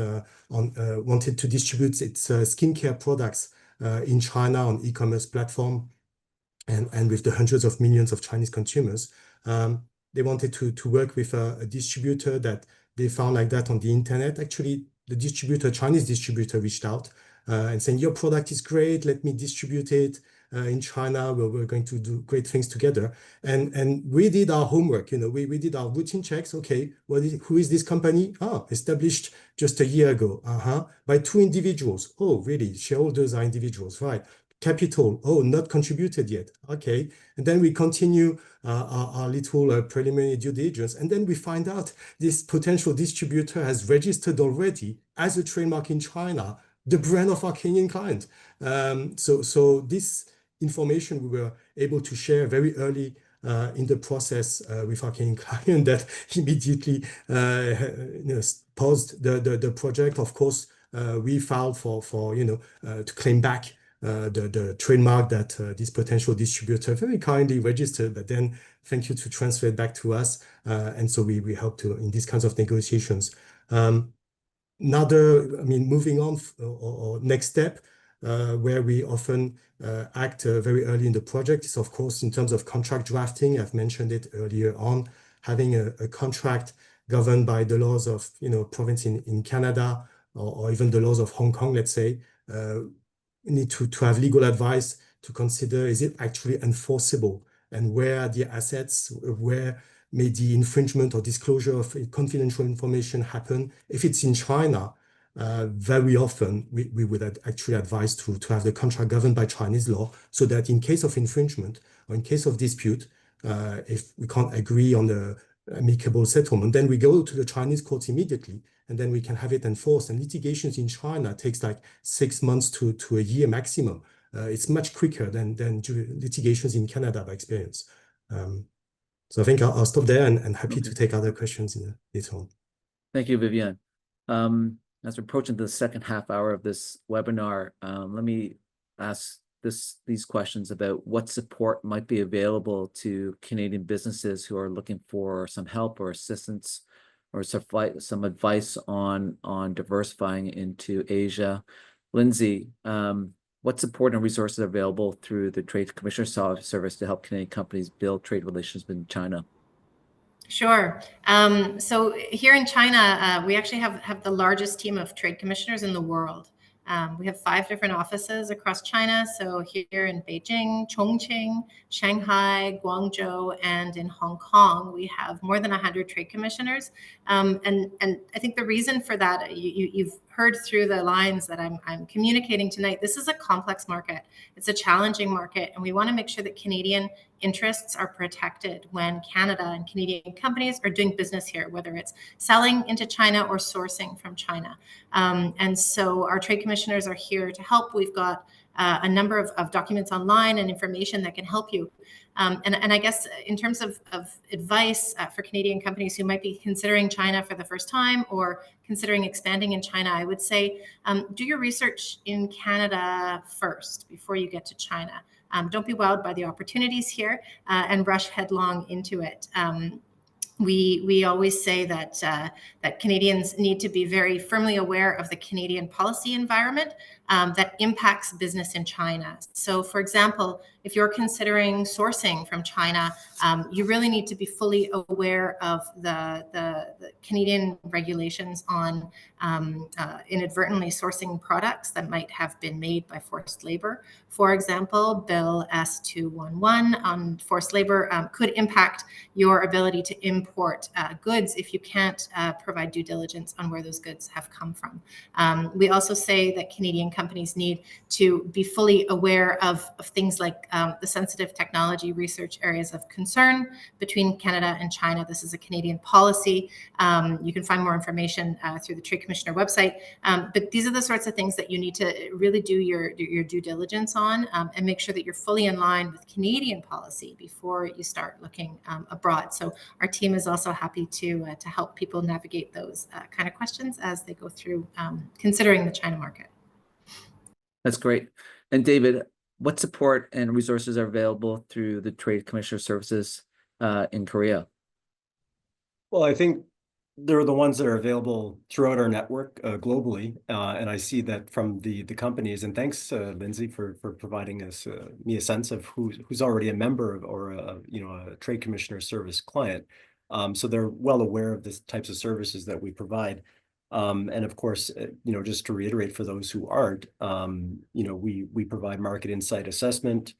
wanted to distribute its skincare products in China on e-commerce platform, and with the hundreds of millions of Chinese consumers, they wanted to work with a distributor that they found like that on the internet. Actually, the Chinese distributor, reached out and saying, "Your product is great. Let me distribute it in China. We're going to do great things together." And we did our homework. We did our routine checks. Okay, who is this company? Established just a year ago. By two individuals. Oh, really? Shareholders are individuals, right? Capital, not contributed yet. Okay. And then we continue our little preliminary due diligence. And then we find out this potential distributor has registered already as a trademark in China the brand of our Kenyan client. So this information we were able to share very early in the process with our Kenyan client that immediately paused the project. Of course, we filed for to claim back the trademark that this potential distributor very kindly registered, but then thank you to transfer it back to us. And so we help to in these kinds of negotiations. Moving on or next step, where we often act very early in the project is, of course, in terms of contract drafting. I've mentioned it earlier on, having a contract governed by the laws of province in Canada or even the laws of Hong Kong, let's say. We need to have legal advice to consider, is it actually enforceable, and where are the assets, where may the infringement or disclosure of confidential information happen. If it's in China, very often we would actually advise to have the contract governed by Chinese law, so that in case of infringement or in case of dispute, if we can't agree on the amicable settlement, then we go to the Chinese courts immediately, and then we can have it enforced. And litigations in China takes like 6 months to a year maximum. It's much quicker than litigations in Canada by experience. So I think I'll stop there and happy to take other questions later on. Thank you, Vivian. As we're approaching the second half hour of this webinar, let me ask these questions about what support might be available to Canadian businesses who are looking for some help or assistance or some advice on diversifying into Asia. Lindsay, what support and resources are available through the Trade Commissioner Service to help Canadian companies build trade relations with China? Sure. So here in China, we actually have the largest team of trade commissioners in the world. We have 5 different offices across China. So here in Beijing, Chongqing, Shanghai, Guangzhou, and in Hong Kong, we have more than 100 trade commissioners. And I think the reason for that, you've heard through the lines that I'm communicating tonight, this is a complex market. It's a challenging market, and we want to make sure that Canadian interests are protected when Canada and Canadian companies are doing business here, whether it's selling into China or sourcing from China. And so our trade commissioners are here to help. We've got a number of documents online and information that can help you. And I guess in terms of advice for Canadian companies who might be considering China for the first time or considering expanding in China, I would say do your research in Canada first before you get to China. Don't be wowed by the opportunities here and rush headlong into it. We always say that that Canadians need to be very firmly aware of the Canadian policy environment that impacts business in China. So, for example, if you're considering sourcing from China, you really need to be fully aware of the Canadian regulations on inadvertently sourcing products that might have been made by forced labor. For example, Bill S-211 on forced labor could impact your ability to import goods if you can't provide due diligence on where those goods have come from. We also say that Canadian companies need to be fully aware of things like the sensitive technology research areas of concern between Canada and China. This is a Canadian policy. You can find more information through the Trade Commissioner website. But these are the sorts of things that you need to really do your due diligence on and make sure that you're fully in line with Canadian policy before you start looking abroad. So our team is also happy to help people navigate those kind of questions as they go through considering the China market. That's great. And David, what support and resources are available through the Trade Commissioner Services in Korea? Well, I think they're the ones that are available throughout our network globally, and I see that from the companies. And thanks, Lindsay, for providing us me a sense of who's already a member or a Trade Commissioner Service client. So they're well aware of the types of services that we provide. And of course, just to reiterate for those who aren't, we provide market insight assessment,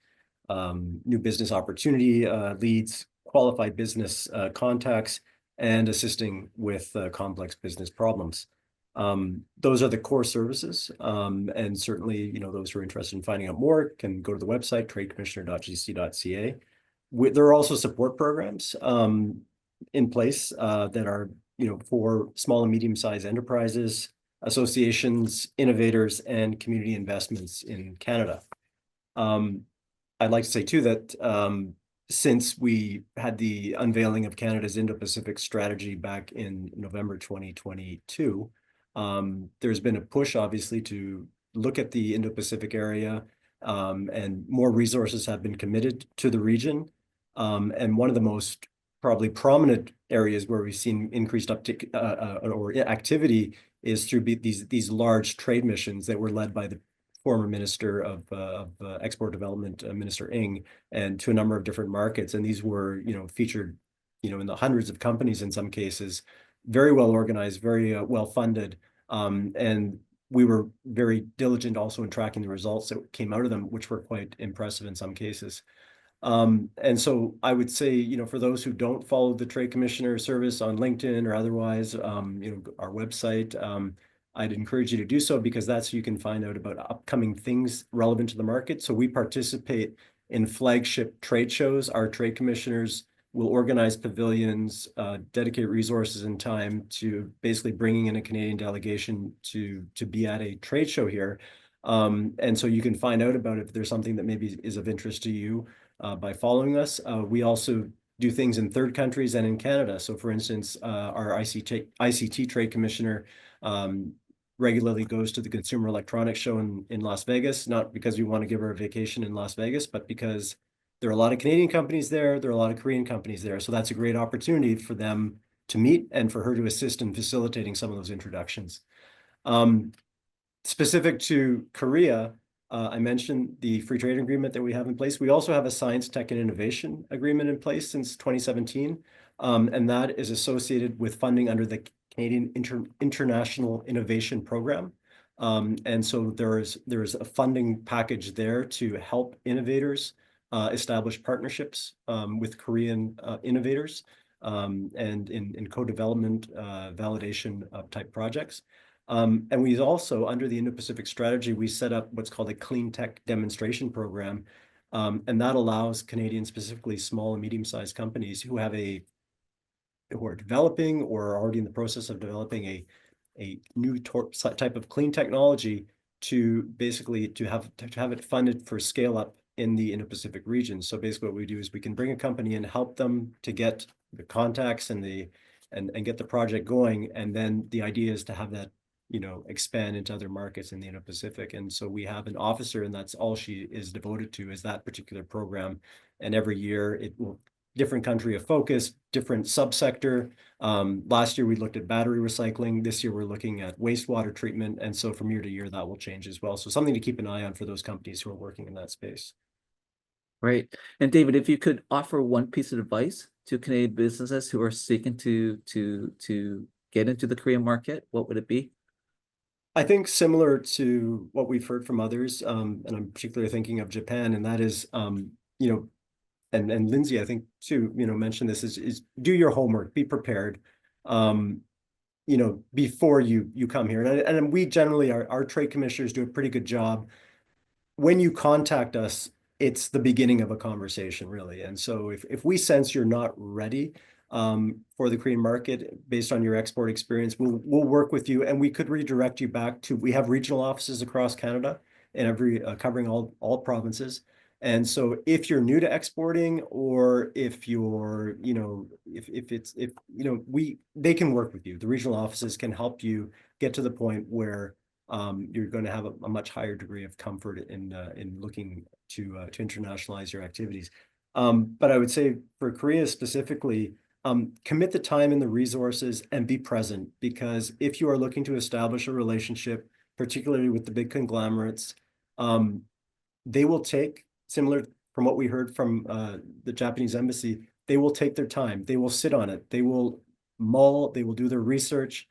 new business opportunity leads, qualified business contacts, and assisting with complex business problems. Those are the core services. And certainly, those who are interested in finding out more can go to the website, tradecommissioner.gc.ca. There are also support programs in place that are for small and medium-sized enterprises, associations, innovators, and community investments in Canada. I'd like to say too that since we had the unveiling of Canada's Indo-Pacific strategy back in November 2022, there's been a push, obviously, to look at the Indo-Pacific area, and more resources have been committed to the region. And one of the most probably prominent areas where we've seen increased uptick or activity is through these large trade missions that were led by the former Minister of Export Development, Minister Ng, and to a number of different markets. And these were, featured, in the hundreds of companies in some cases, very well organized, very well funded. And we were very diligent also in tracking the results that came out of them, which were quite impressive in some cases. And so I would say, for those who don't follow the Trade Commissioner Service on LinkedIn or otherwise, our website, I'd encourage you to do so, because that's you can find out about upcoming things relevant to the market. So we participate in flagship trade shows. Our trade commissioners will organize pavilions, dedicate resources and time to basically bringing in a Canadian delegation to be at a trade show here. And so you can find out about it if there's something that maybe is of interest to you by following us. We also do things in third countries and in Canada. So for instance, our ICT Trade Commissioner regularly goes to the Consumer Electronics Show in Las Vegas, not because we want to give her a vacation in Las Vegas, but because there are a lot of Canadian companies there, there are a lot of Korean companies there. So that's a great opportunity for them to meet and for her to assist in facilitating some of those introductions. Specific to Korea, I mentioned the free trade agreement that we have in place. We also have a science, tech, and innovation agreement in place since 2017. And that is associated with funding under the Canadian International Innovation Program. And so there's a funding package there to help innovators establish partnerships with Korean innovators and in co-development validation type projects. And we also, under the Indo-Pacific strategy, we set up what's called a clean tech demonstration program. And that allows Canadian, specifically small and medium-sized companies who are developing or are already in the process of developing a new type of clean technology to basically to have it funded for scale up in the Indo-Pacific region. So basically what we do is we can bring a company and help them to get the contacts and get the project going. And then the idea is to have that, expand into other markets in the Indo-Pacific. And so we have an officer, and that's all she is devoted to, is that particular program. And every year it will different country of focus, different subsector. Last year we looked at battery recycling. This year we're looking at wastewater treatment. And so from year to year that will change as well. So something to keep an eye on for those companies who are working in that space. Right. And David, if you could offer one piece of advice to Canadian businesses who are seeking to get into the Korean market, what would it be? I think similar to what we've heard from others, and I'm particularly thinking of Japan, and that is, and Lindsay, I think too, mentioned this is do your homework, be prepared, before you come here. And we generally, our trade commissioners do a pretty good job. When you contact us, it's the beginning of a conversation, really. And so if we sense you're not ready for the Korean market based on your export experience, we'll work with you, and we could redirect you back to, we have regional offices across Canada and covering all provinces. And so if you're new to exporting, or if you're, they can work with you. The regional offices can help you get to the point where you're going to have a much higher degree of comfort in looking to internationalize your activities. But I would say for Korea specifically, commit the time and the resources and be present, because if you are looking to establish a relationship, particularly with the big conglomerates, they will take, similar from what we heard from the Japanese embassy, they will take their time, they will sit on it, they will mull, they will do their research,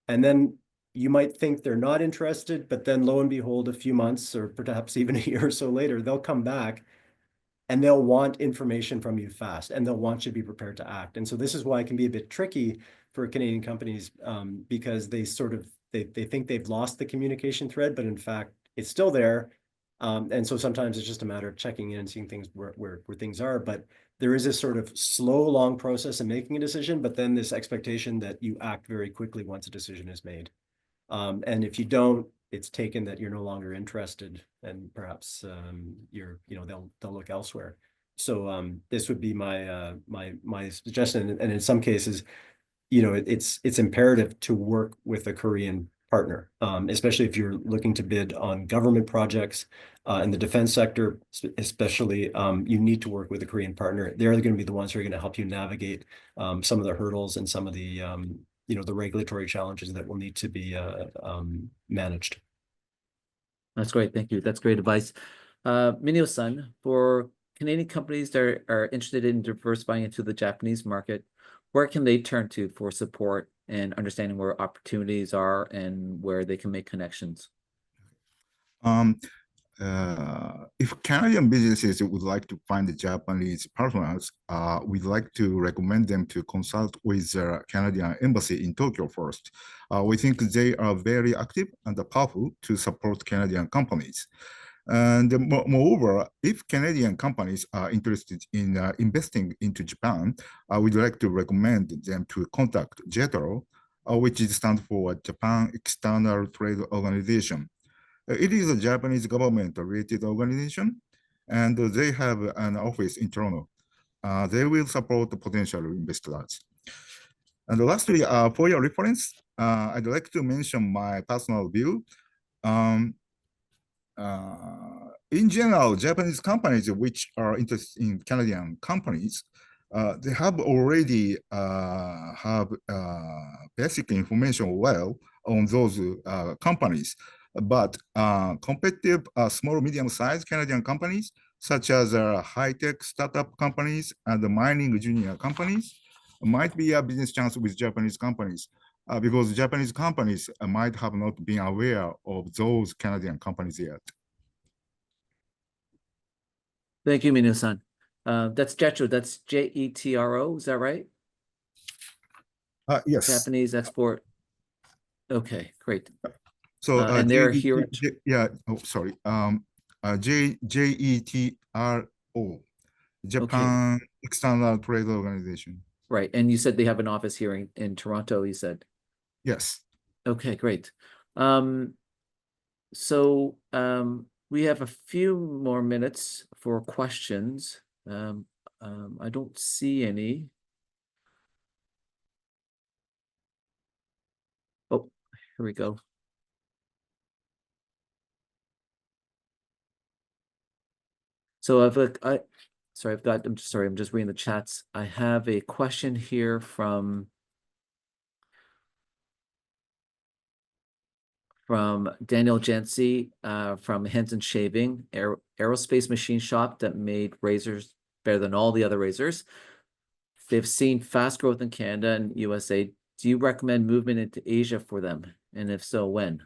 and then you might think they're not interested, but then lo and behold, a few months or perhaps even a year or so later, they'll come back and they'll want information from you fast, and they'll want you to be prepared to act. And so this is why it can be a bit tricky for Canadian companies, because they think they've lost the communication thread, but in fact, it's still there. And so sometimes it's just a matter of checking in and seeing things where things are. But there is this sort of slow, long process in making a decision, but then this expectation that you act very quickly once a decision is made. And if you don't, it's taken that you're no longer interested, and perhaps they'll look elsewhere. So this would be my my suggestion. And in some cases, it's imperative to work with a Korean partner, especially if you're looking to bid on government projects in the defense sector, especially. You need to work with a Korean partner. They're going to be the ones who are going to help you navigate some of the hurdles and some of the the regulatory challenges that will need to be managed. That's great. Thank you. That's great advice. Minio-san, for Canadian companies that are interested in diversifying into the Japanese market, where can they turn to for support and understanding where opportunities are and where they can make connections? If Canadian businesses would like to find the Japanese partners, we'd like to recommend them to consult with the Canadian embassy in Tokyo first. We think they are very active and powerful to support Canadian companies. And moreover, if Canadian companies are interested in investing into Japan, we'd like to recommend them to contact JETRO, which stands for Japan External Trade Organization. It is a Japanese government-related organization, and they have an office in Toronto. They will support the potential investors. And lastly, for your reference, I'd like to mention my personal view. In general, Japanese companies which are interested in Canadian companies, they have already have basic information well on those companies. but competitive small medium-sized Canadian companies such as high-tech startup companies and the mining junior companies might be a business chance with Japanese companies because Japanese companies might have not been aware of those Canadian companies yet. Thank you, Minu-san. That's Jetro. That's Jetro. Is that right? Yes. Japanese export. Okay, great. So and they're here. Yeah. Oh, sorry. JETRO, Japan External Trade Organization. Right, and you said they have an office here in Toronto. You said. Yes. Okay, great. We have a few more minutes for questions. I don't see any. Oh, here we go. So I'm just reading the chats. I have a question here from Daniel Jency from Henson Shaving, aerospace machine shop that made razors better than all the other razors. They've seen fast growth in Canada and USA. Do you recommend movement into Asia for them? And if so, when?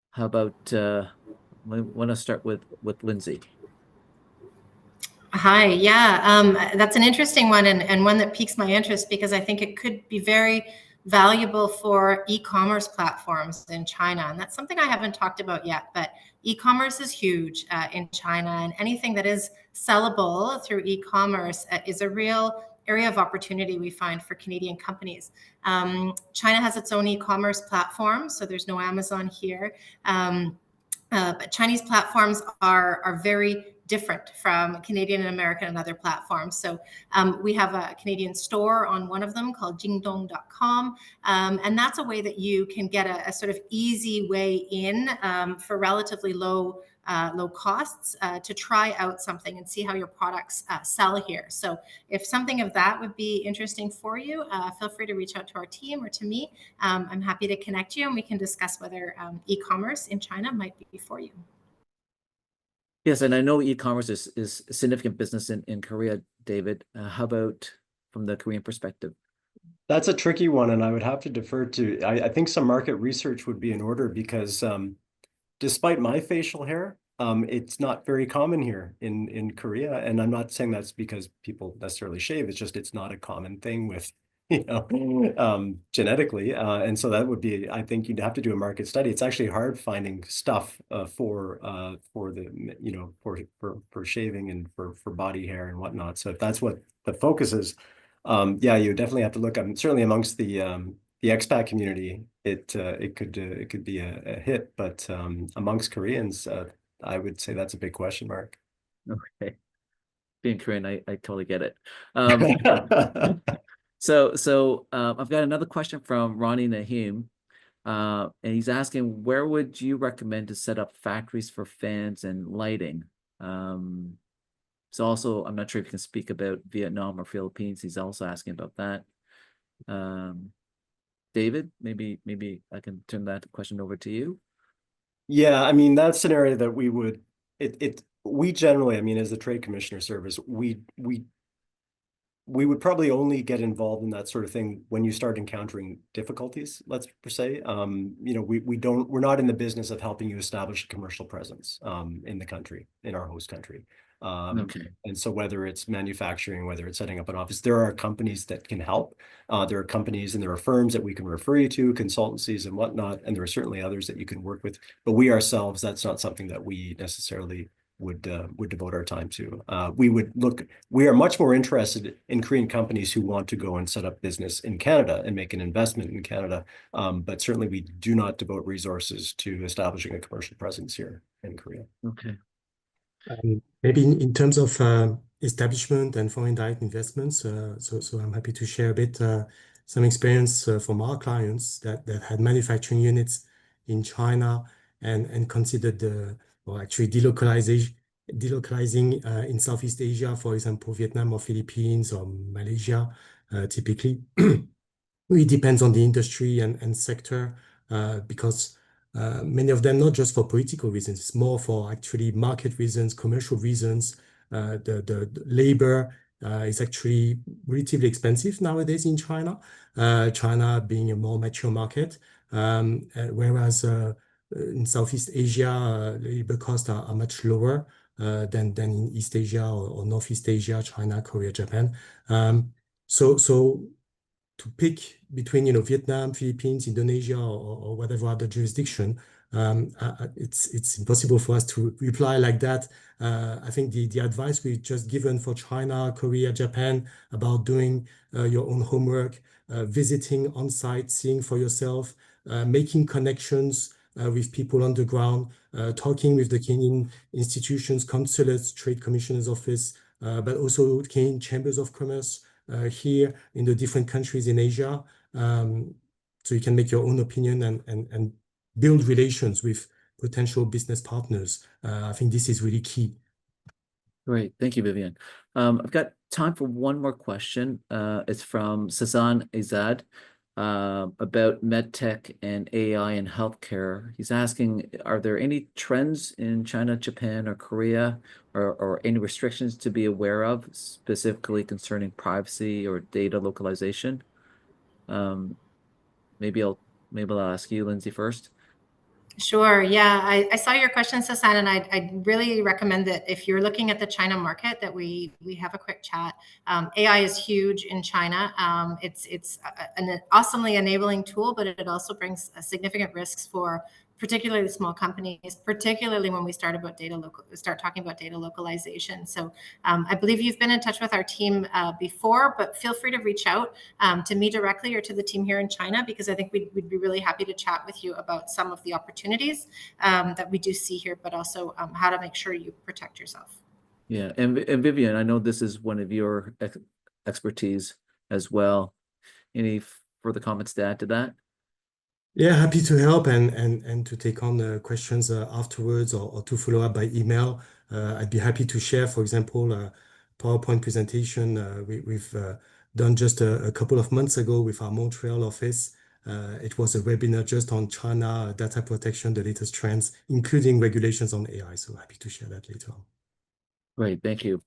How about, I want to start with Lindsay. Hi, yeah, that's an interesting one and one that piques my interest because I think it could be very valuable for e-commerce platforms in China. And that's something I haven't talked about yet, but e-commerce is huge in China, and anything that is sellable through e-commerce is a real area of opportunity we find for Canadian companies. China has its own e-commerce platform, so there's no Amazon here. But Chinese platforms are very different from Canadian and American and other platforms. So we have a Canadian store on one of them called Jingdong.com. And that's a way that you can get a sort of easy way in for relatively low costs to try out something and see how your products sell here. So if something of that would be interesting for you, feel free to reach out to our team or to me. I'm happy to connect you and we can discuss whether e-commerce in China might be for you. Yes, and I know e-commerce is a significant business in Korea, David. How about from the Korean perspective? That's a tricky one, and I would have to defer to, I think some market research would be in order because despite my facial hair, it's not very common here in Korea. And I'm not saying that's because people necessarily shave, it's just it's not a common thing with genetically. And so that would be, I think you'd have to do a market study. It's actually hard finding stuff for the, for shaving and for body hair and whatnot. So if that's what the focus is, yeah, you definitely have to look. Certainly amongst the expat community, it could be a hit, but amongst Koreans, I would say that's a big question mark. Okay, being Korean, I totally get it. So I've got another question from Ronnie Nahim, and he's asking, where would you recommend to set up factories for fans and lighting? So also, I'm not sure if you can speak about Vietnam or Philippines. He's also asking about that. David, maybe I can turn that question over to you. Yeah, I mean, that's an area that we would, we generally, I mean, as the Trade Commissioner Service, we would probably only get involved in that sort of thing when you start encountering difficulties, let's say. We're not in the business of helping you establish a commercial presence in the country, in our host country. Okay. And so whether it's manufacturing, whether it's setting up an office, there are companies that can help. There are companies and there are firms that we can refer you to, consultancies and whatnot, and there are certainly others that you can work with. But we ourselves, that's not something that we necessarily would devote our time to. We are much more interested in Korean companies who want to go and set up business in Canada and make an investment in Canada. But certainly we do not devote resources to establishing a commercial presence here in Korea. Okay. Maybe in terms of establishment and foreign direct investments, so I'm happy to share a bit some experience from our clients that had manufacturing units in China and considered actually delocalizing in Southeast Asia, for example, Vietnam or Philippines or Malaysia, typically. It depends on the industry and sector. because many of them, not just for political reasons, it's more for actually market reasons, commercial reasons. The labor is actually relatively expensive nowadays in China, China being a more mature market, whereas in Southeast Asia, labor costs are much lower than in East Asia or Northeast Asia, China, Korea, Japan. So to pick between Vietnam, Philippines, Indonesia, or whatever other jurisdiction, it's impossible for us to reply like that. I think the advice we've just given for China, Korea, Japan about doing your own homework, visiting on site, seeing for yourself, making connections with people on the ground, talking with the Kenyan institutions, consulates, trade commissioner's office, but also Kenyan chambers of commerce here in the different countries in Asia. So you can make your own opinion and build relations with potential business partners. I think this is really key. Great. Thank you, Vivian. I've got time for one more question. It's from Sazan Azad about medtech and AI in healthcare. He's asking, are there any trends in China, Japan, or Korea, or any restrictions to be aware of, specifically concerning privacy or data localization? Maybe I'll ask you, Lindsay, first. Sure. Yeah, I saw your question, Sasan, and I'd really recommend that if you're looking at the China market, that we have a quick chat. AI is huge in China. It's an awesomely enabling tool, but it also brings significant risks for particularly small companies, particularly when we start talking about data localization. So I believe you've been in touch with our team before, but feel free to reach out to me directly or to the team here in China, because I think we'd be really happy to chat with you about some of the opportunities that we do see here, but also how to make sure you protect yourself. Yeah, and Vivian, I know this is one of your expertise as well. Any further comments to add to that? Yeah, happy to help and to take on the questions afterwards or to follow up by email. I'd be happy to share, for example, a PowerPoint presentation we've done just a couple of months ago with our Montreal office. It was a webinar just on China data protection, the latest trends, including regulations on AI. So happy to share that later on. Great, thank you.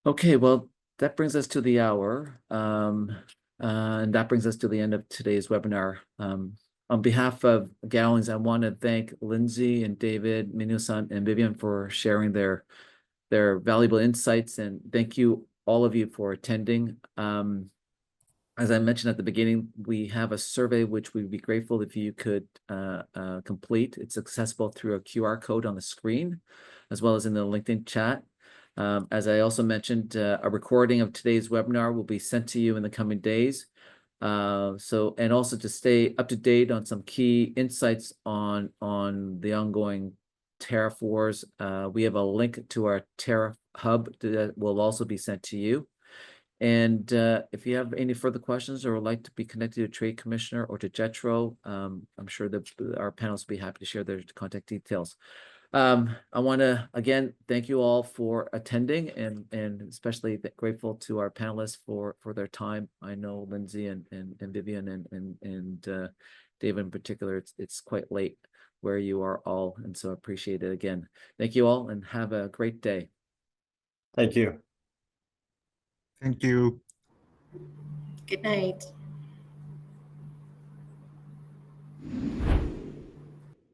Okay, well, that brings us to the hour. And that brings us to the end of today's webinar. On behalf of Gowlings, I want to thank Lindsay and David, Minu-san, and Vivian for sharing their valuable insights, and thank you, all of you, for attending. As I mentioned at the beginning, we have a survey which we'd be grateful if you could complete. It's accessible through a QR code on the screen, as well as in the LinkedIn chat. As I also mentioned, a recording of today's webinar will be sent to you in the coming days. And also to stay up to date on some key insights on the ongoing tariff wars, we have a link to our tariff hub that will also be sent to you. And if you have any further questions or would like to be connected to a trade commissioner or to JETRO, I'm sure that our panelists will be happy to share their contact details. I want to again thank you all for attending, and especially grateful to our panelists for their time. I know Lindsay and Vivian and David in particular, it's quite late where you are all, and so appreciate it again. Thank you all, and have a great day. Thank you. Thank you. Good night.